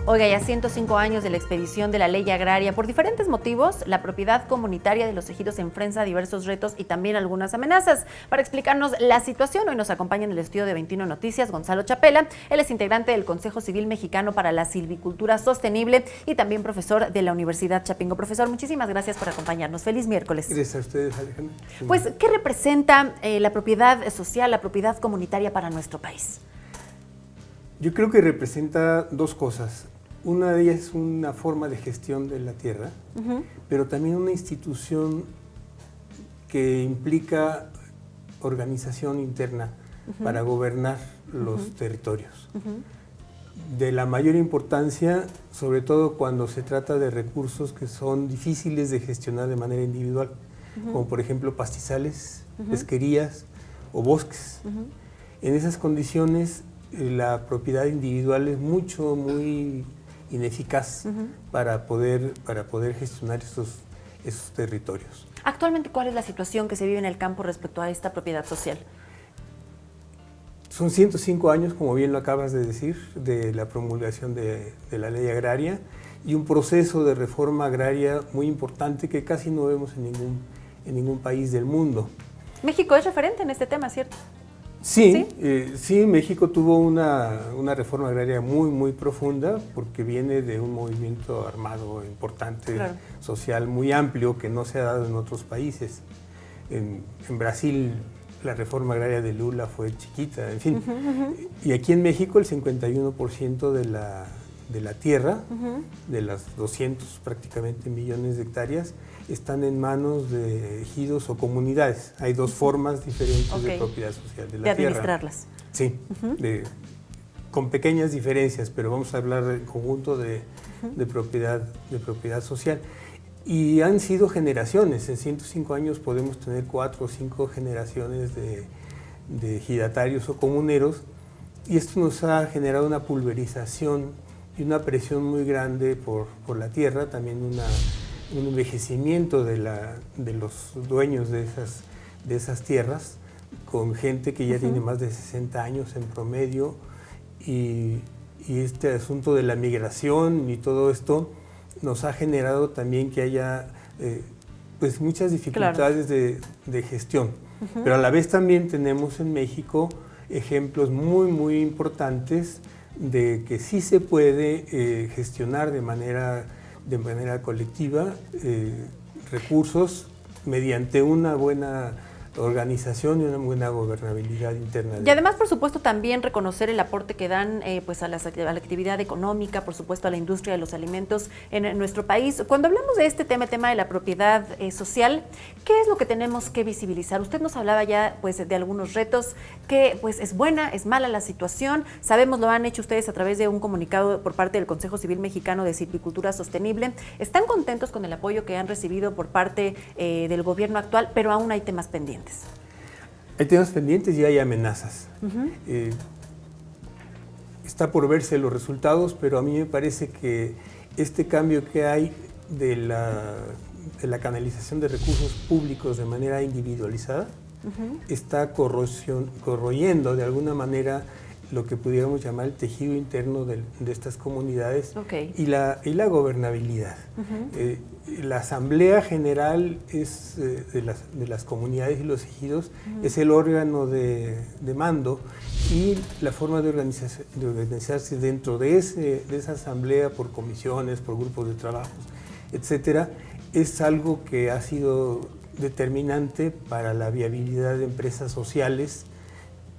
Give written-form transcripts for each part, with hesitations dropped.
Oiga, ya 105 años de la expedición de la ley agraria. Por diferentes motivos, la propiedad comunitaria de los ejidos enfrenta diversos retos y también algunas amenazas. Para explicarnos la situación, hoy nos acompaña en el estudio de 21 Noticias Gonzalo Chapela. Él es integrante del Consejo Civil Mexicano para la Silvicultura Sostenible y también profesor de la Universidad Chapingo. Profesor, muchísimas gracias por acompañarnos. Feliz miércoles. Gracias a ustedes, Alejandra. Pues, ¿qué representa la propiedad social, la propiedad comunitaria para nuestro país? Yo creo que representa dos cosas. Una de ellas es una forma de gestión de la tierra, pero también una institución que implica organización interna para gobernar los territorios. De la mayor importancia, sobre todo cuando se trata de recursos que son difíciles de gestionar de manera individual, como por ejemplo pastizales, pesquerías o bosques. En esas condiciones, la propiedad individual es muy ineficaz para poder gestionar esos territorios. Actualmente, ¿cuál es la situación que se vive en el campo respecto a esta propiedad social? Son 105 años, como bien lo acabas de decir, de la promulgación de la ley agraria y un proceso de reforma agraria muy importante que casi no vemos en ningún país del mundo. México es referente en este tema, ¿cierto? Sí, México tuvo una reforma agraria muy profunda porque viene de un movimiento armado importante, claro, social muy amplio que no se ha dado en otros países. En Brasil la reforma agraria de Lula fue chiquita, en fin. Y aquí en México el 51% de la tierra, de las 200 prácticamente millones de hectáreas, están en manos de ejidos o comunidades. Hay dos formas diferentes de propiedad social de la tierra. De administrarlas. Sí, con pequeñas diferencias, pero vamos a hablar del conjunto de propiedad social. Y han sido generaciones. En 105 años podemos tener 4 o 5 generaciones de ejidatarios o comuneros, y esto nos ha generado una pulverización y una presión muy grande por la tierra, también un envejecimiento de los dueños de esas tierras, con gente que ya tiene más de 60 años en promedio, y este asunto de la migración y todo esto nos ha generado también que haya pues muchas dificultades, claro, de gestión. Pero a la vez también tenemos en México ejemplos muy importantes de que sí se puede gestionar de manera colectiva recursos mediante una buena organización y una buena gobernabilidad interna. Y además, por supuesto, también reconocer el aporte que dan pues a la actividad económica, por supuesto, a la industria de los alimentos en nuestro país. Cuando hablamos de este tema de la propiedad social, ¿qué es lo que tenemos que visibilizar? Usted nos hablaba ya pues de algunos retos, que pues es buena, es mala la situación. Sabemos, lo han hecho ustedes a través de un comunicado por parte del Consejo Civil Mexicano de Silvicultura Sostenible. Están contentos con el apoyo que han recibido por parte del gobierno actual, pero aún hay temas pendientes. Hay temas pendientes y hay amenazas. Está por verse los resultados, pero a mí me parece que este cambio que hay de la canalización de recursos públicos de manera individualizada está corroyendo de alguna manera lo que pudiéramos llamar el tejido interno de estas comunidades y la gobernabilidad. La Asamblea General es, de las comunidades y los ejidos es el órgano de mando, y la forma de organizarse dentro de esa asamblea por comisiones, por grupos de trabajos, etcétera, es algo que ha sido determinante para la viabilidad de empresas sociales,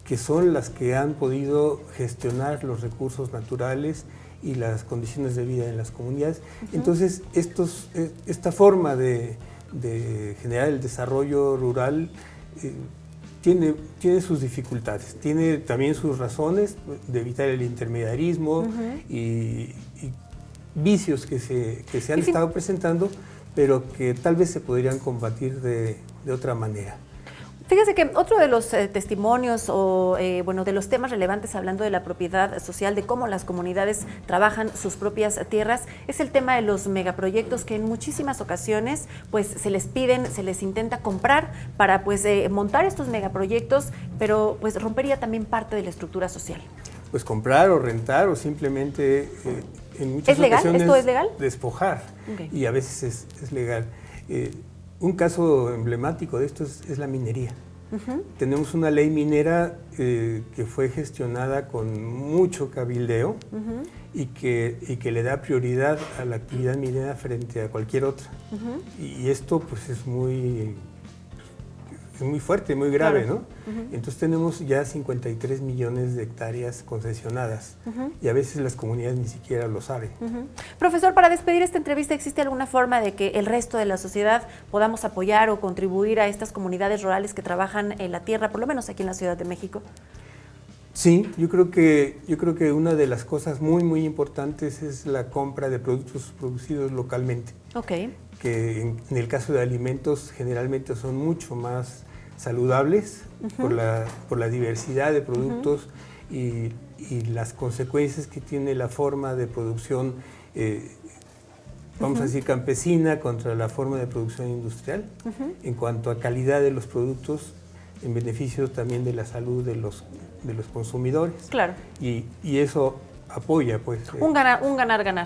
que son las que han podido gestionar los recursos naturales y las condiciones de vida en las comunidades. Entonces, esta forma de generar el desarrollo rural tiene sus dificultades, tiene también sus razones de evitar el intermediarismo y vicios que se han estado presentando, pero que tal vez se podrían combatir de otra manera. Fíjese que otro de los testimonios o de los temas relevantes hablando de la propiedad social, de cómo las comunidades trabajan sus propias tierras, es el tema de los megaproyectos que en muchísimas ocasiones pues se les piden, se les intenta comprar para pues montar estos megaproyectos, pero pues rompería también parte de la estructura social. Pues comprar o rentar o simplemente en muchas ¿Es legal? ocasiones ¿Esto es legal? despojar, Okay. y a veces es legal. Un caso emblemático de esto es la minería. Tenemos una ley minera que fue gestionada con mucho cabildeo y que le da prioridad a la actividad minera frente a cualquier otra. Y esto pues es muy fuerte, muy grave, Claro. ¿no? Entonces tenemos ya 53 millones de hectáreas concesionadas y a veces las comunidades ni siquiera lo saben. Profesor, para despedir esta entrevista, ¿existe alguna forma de que el resto de la sociedad podamos apoyar o contribuir a estas comunidades rurales que trabajan en la tierra, por lo menos aquí en la Ciudad de México? Sí, yo creo que una de las cosas muy importantes es la compra de productos producidos localmente. Ok. Que en el caso de alimentos generalmente son mucho más saludables por la diversidad de productos y las consecuencias que tiene la forma de producción, vamos a decir, campesina contra la forma de producción industrial, en cuanto a calidad de los productos, en beneficio también de la salud de los consumidores. Claro. Y eso apoya, pues. Un ganar,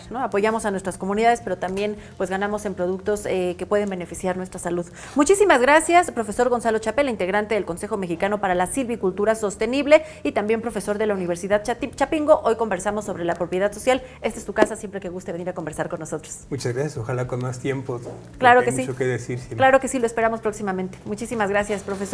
¿no? Apoyamos a nuestras comunidades, pero también pues ganamos en productos que pueden beneficiar nuestra salud. Muchísimas gracias, profesor Gonzalo Chapela, integrante del Consejo Mexicano para la Silvicultura Sostenible y también profesor de la Universidad Chapingo. Hoy conversamos sobre la propiedad social. Esta es tu casa, siempre que guste venir a conversar con nosotros. Muchas gracias, ojalá con más tiempo. Claro que hay sí. mucho que decir siempre. Claro que sí, lo esperamos próximamente. Muchísimas gracias, profesor.